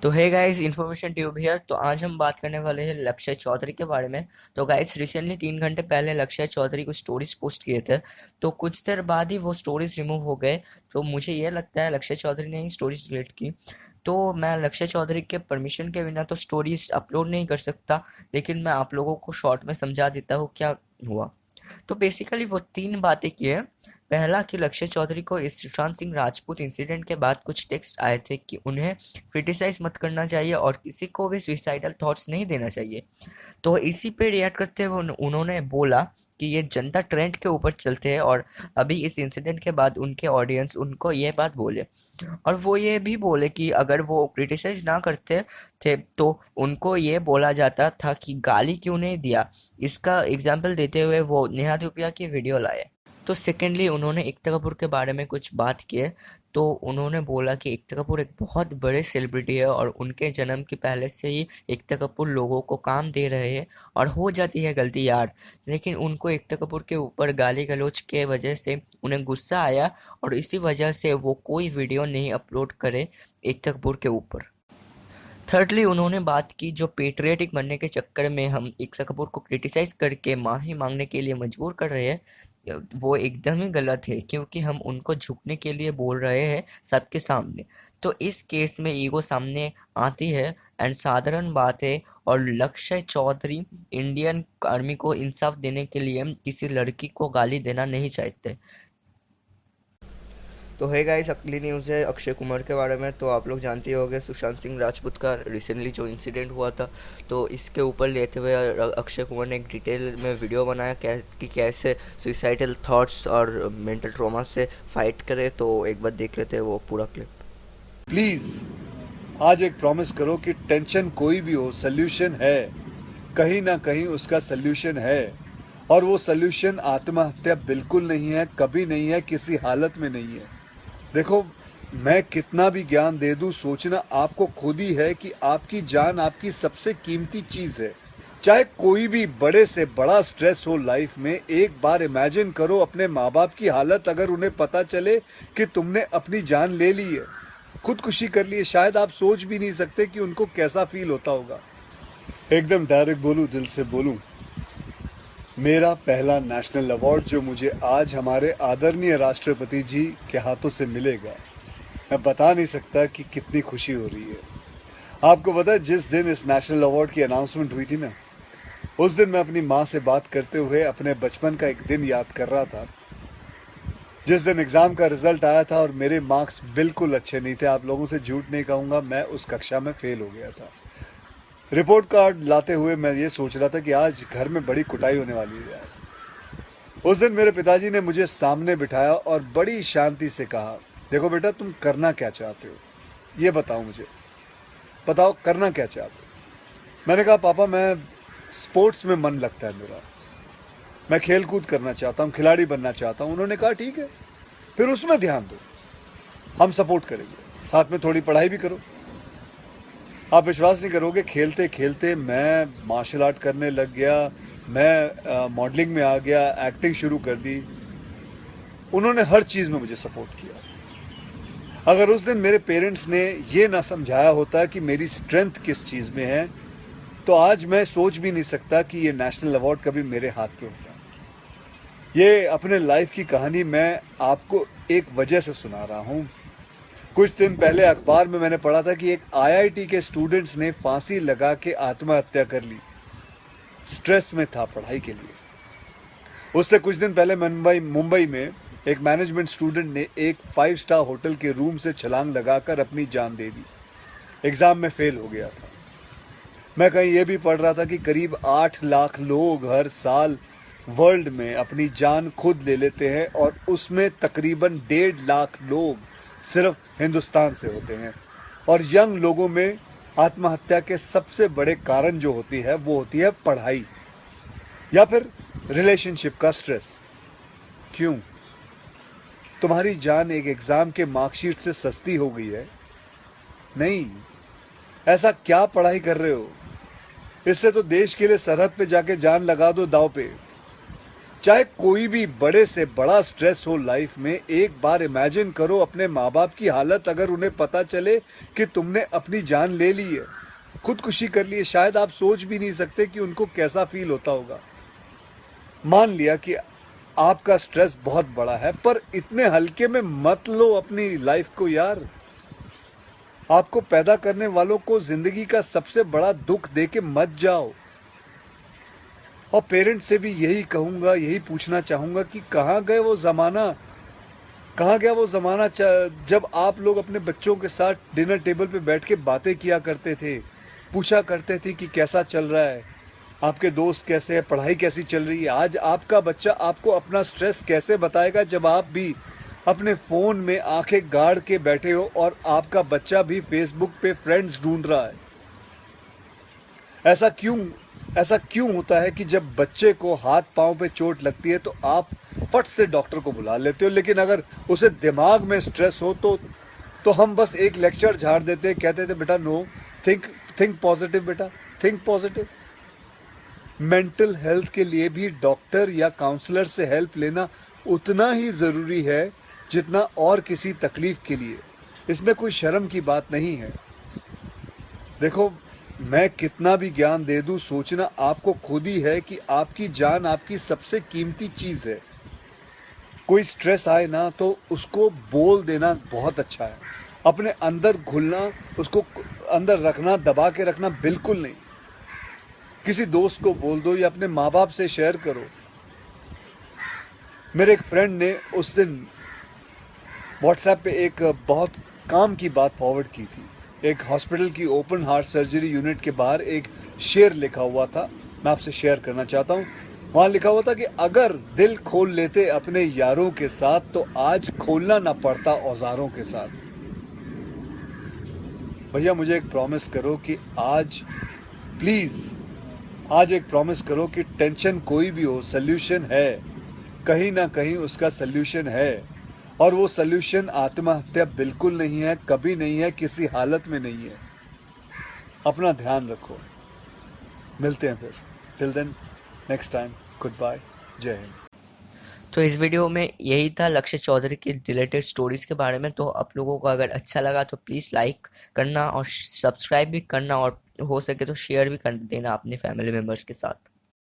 तो है guys, information tube here. तो आज हम बात करने वाले हैं लक्ष्य चौधरी के बारे में। तो गाइस, रिसेंटली 3 घंटे पहले लक्ष्य चौधरी कुछ स्टोरीज पोस्ट किए थे। तो कुछ देर बाद ही वो स्टोरीज रिमूव हो गए। तो मुझे ये लगता है लक्ष्य चौधरी ने ही स्टोरीज डिलीट की। तो मैं लक्ष्य चौधरी के परमिशन के बिना तो स्टोरीज अपलोड नहीं कर सकता। लेकिन मैं आप लोगों को शॉर्ट में समझा देता हूँ क्या हुआ। तो बेसिकली वो 3 बातें की है। पहला कि लक्ष्य चौधरी को इस सुशांत सिंह राजपूत इंसिडेंट के बाद कुछ टेक्स्ट आए थे कि उन्हें क्रिटिसाइज मत करना चाहिए और किसी को भी सुइसाइडल थॉट्स नहीं देना चाहिए। तो इसी पे रिएक्ट करते हुए उन्होंने बोला कि ये जनता ट्रेंड के ऊपर चलते हैं और अभी इस इंसिडेंट के बाद उनके ऑडियंस उनको ये बात बोले। और वो ये भी बोले कि अगर वो क्रिटिसाइज ना करते थे तो उनको ये बोला जाता था कि गाली क्यों नहीं दिया। इसका एग्जाम्पल देते हुए वो नेहा धूपिया की वीडियो लाए। तो सेकेंडली उन्होंने एकता कपूर के बारे में कुछ बात की है। तो उन्होंने बोला कि एकता कपूर एक बहुत बड़े सेलिब्रिटी है और उनके जन्म के पहले से ही एकता कपूर लोगों को काम दे रहे हैं और हो जाती है गलती यार। लेकिन उनको एकता कपूर के ऊपर गाली गलौज के वजह से उन्हें गुस्सा आया और इसी वजह से वो कोई वीडियो नहीं अपलोड करे एकता कपूर के ऊपर। थर्डली उन्होंने बात की जो पेट्रियाटिक बनने के चक्कर में हम एकता कपूर को क्रिटिसाइज करके माफ़ी मांगने के लिए मजबूर कर रहे हैं, वो एकदम ही गलत है क्योंकि हम उनको झुकने के लिए बोल रहे हैं सबके सामने। तो इस केस में ईगो सामने आती है एंड साधारण बात है। और लक्ष्य चौधरी इंडियन आर्मी को इंसाफ देने के लिए किसी लड़की को गाली देना नहीं चाहते। तो है गाइस, अगली न्यूज़ है अक्षय कुमार के बारे में। तो आप लोग जानते ही होंगे सुशांत सिंह राजपूत का रिसेंटली जो इंसिडेंट हुआ था। तो इसके ऊपर लेते हुए अक्षय कुमार ने एक डिटेल में वीडियो बनाया कि कैसे सुइसाइडल थॉट्स और मेंटल ट्रॉमा से फाइट करे। तो एक बार देख लेते हैं वो पूरा क्लिप। प्लीज आज एक प्रॉमिस करो कि टेंशन कोई भी हो, सोल्यूशन है, कहीं ना कहीं उसका सोल्यूशन है। और वो सोल्यूशन आत्महत्या बिल्कुल नहीं है, कभी नहीं है, किसी हालत में नहीं है। देखो, मैं कितना भी ज्ञान दे दूं, सोचना आपको खुद ही है कि आपकी जान आपकी सबसे कीमती चीज है। चाहे कोई भी बड़े से बड़ा स्ट्रेस हो लाइफ में, एक बार इमेजिन करो अपने माँ बाप की हालत अगर उन्हें पता चले कि तुमने अपनी जान ले ली है, खुदकुशी कर ली है। शायद आप सोच भी नहीं सकते कि उनको कैसा फील होता होगा। एकदम डायरेक्ट बोलूं, दिल से बोलूं, मेरा पहला नेशनल अवार्ड जो मुझे आज हमारे आदरणीय राष्ट्रपति जी के हाथों से मिलेगा, मैं बता नहीं सकता कि कितनी खुशी हो रही है। आपको पता है, जिस दिन इस नेशनल अवार्ड की अनाउंसमेंट हुई थी ना, उस दिन मैं अपनी माँ से बात करते हुए अपने बचपन का एक दिन याद कर रहा था, जिस दिन एग्ज़ाम का रिजल्ट आया था और मेरे मार्क्स बिल्कुल अच्छे नहीं थे। आप लोगों से झूठ नहीं कहूँगा, मैं उस कक्षा में फेल हो गया था। रिपोर्ट कार्ड लाते हुए मैं ये सोच रहा था कि आज घर में बड़ी कुटाई होने वाली है यार। उस दिन मेरे पिताजी ने मुझे सामने बिठाया और बड़ी शांति से कहा, देखो बेटा, तुम करना क्या चाहते हो, ये बताओ मुझे, बताओ करना क्या चाहते हो। मैंने कहा, पापा मैं स्पोर्ट्स में मन लगता है मेरा, मैं खेल कूद करना चाहता हूँ, खिलाड़ी बनना चाहता हूँ। उन्होंने कहा, ठीक है, फिर उसमें ध्यान दो, हम सपोर्ट करेंगे, साथ में थोड़ी पढ़ाई भी करो। आप विश्वास नहीं करोगे, खेलते खेलते मैं मार्शल आर्ट करने लग गया, मैं मॉडलिंग में आ गया, एक्टिंग शुरू कर दी। उन्होंने हर चीज़ में मुझे सपोर्ट किया। अगर उस दिन मेरे पेरेंट्स ने ये ना समझाया होता कि मेरी स्ट्रेंथ किस चीज़ में है, तो आज मैं सोच भी नहीं सकता कि ये नेशनल अवार्ड कभी मेरे हाथ पे होता। ये अपने लाइफ की कहानी मैं आपको एक वजह से सुना रहा हूँ। कुछ दिन पहले अखबार में मैंने पढ़ा था कि एक आईआईटी के स्टूडेंट्स ने फांसी लगा के आत्महत्या कर ली, स्ट्रेस में था पढ़ाई के लिए। उससे कुछ दिन पहले मुंबई में एक मैनेजमेंट स्टूडेंट ने एक 5 स्टार होटल के रूम से छलांग लगाकर अपनी जान दे दी, एग्जाम में फेल हो गया था। मैं कहीं ये भी पढ़ रहा था कि करीब 8 लाख लोग हर साल वर्ल्ड में अपनी जान खुद ले लेते हैं और उसमें तकरीबन 1.5 लाख लोग सिर्फ हिंदुस्तान से होते हैं। और यंग लोगों में आत्महत्या के सबसे बड़े कारण जो होती है वो होती है पढ़ाई या फिर रिलेशनशिप का स्ट्रेस। क्यों? तुम्हारी जान एक एग्जाम के मार्कशीट से सस्ती हो गई है? नहीं। ऐसा क्या पढ़ाई कर रहे हो? इससे तो देश के लिए सरहद पे जाके जान लगा दो दाव पे। चाहे कोई भी बड़े से बड़ा स्ट्रेस हो लाइफ में, एक बार इमेजिन करो अपने माँ बाप की हालत अगर उन्हें पता चले कि तुमने अपनी जान ले ली है, खुदकुशी कर ली है। शायद आप सोच भी नहीं सकते कि उनको कैसा फील होता होगा। मान लिया कि आपका स्ट्रेस बहुत बड़ा है, पर इतने हल्के में मत लो अपनी लाइफ को यार। आपको पैदा करने वालों को जिंदगी का सबसे बड़ा दुख देके मत जाओ। और पेरेंट्स से भी यही कहूंगा, यही पूछना चाहूंगा कि कहाँ गए वो ज़माना, कहाँ गया वो ज़माना जब आप लोग अपने बच्चों के साथ डिनर टेबल पे बैठ के बातें किया करते थे, पूछा करते थे कि कैसा चल रहा है, आपके दोस्त कैसे हैं, पढ़ाई कैसी चल रही है। आज आपका बच्चा आपको अपना स्ट्रेस कैसे बताएगा जब आप भी अपने फ़ोन में आंखें गाड़ के बैठे हो और आपका बच्चा भी फेसबुक पे फ्रेंड्स ढूंढ रहा है। ऐसा क्यों होता है कि जब बच्चे को हाथ पांव पे चोट लगती है तो आप फट से डॉक्टर को बुला लेते हो, लेकिन अगर उसे दिमाग में स्ट्रेस हो तो हम बस एक लेक्चर झाड़ देते, कहते थे बेटा नो, थिंक पॉजिटिव बेटा, थिंक पॉजिटिव। मेंटल हेल्थ के लिए भी डॉक्टर या काउंसलर से हेल्प लेना उतना ही ज़रूरी है जितना और किसी तकलीफ के लिए। इसमें कोई शर्म की बात नहीं है। देखो, मैं कितना भी ज्ञान दे दूं, सोचना आपको खुद ही है कि आपकी जान आपकी सबसे कीमती चीज़ है। कोई स्ट्रेस आए ना तो उसको बोल देना बहुत अच्छा है। अपने अंदर घुलना, उसको अंदर रखना, दबा के रखना बिल्कुल नहीं। किसी दोस्त को बोल दो या अपने माँ बाप से शेयर करो। मेरे एक फ्रेंड ने उस दिन व्हाट्सएप पे एक बहुत काम की बात फॉरवर्ड की थी। एक हॉस्पिटल की ओपन हार्ट सर्जरी यूनिट के बाहर एक शेर लिखा हुआ था, मैं आपसे शेयर करना चाहता हूँ। वहाँ लिखा हुआ था कि अगर दिल खोल लेते अपने यारों के साथ तो आज खोलना ना पड़ता औजारों के साथ। भैया मुझे एक प्रॉमिस करो कि आज प्लीज़ आज एक प्रॉमिस करो कि टेंशन कोई भी हो, सल्यूशन है, कहीं ना कहीं उसका सल्यूशन है। और वो सल्यूशन आत्महत्या बिल्कुल नहीं है, कभी नहीं है, किसी हालत में नहीं है। अपना ध्यान रखो। मिलते हैं फिर। Till then, next time, good bye, जय हिंद। तो इस वीडियो में यही था लक्ष्य चौधरी की रिलेटेड स्टोरीज के बारे में। तो आप लोगों को अगर अच्छा लगा तो प्लीज़ लाइक करना और सब्सक्राइब भी करना, और हो सके तो शेयर भी कर देना अपने फैमिली मेम्बर्स के साथ।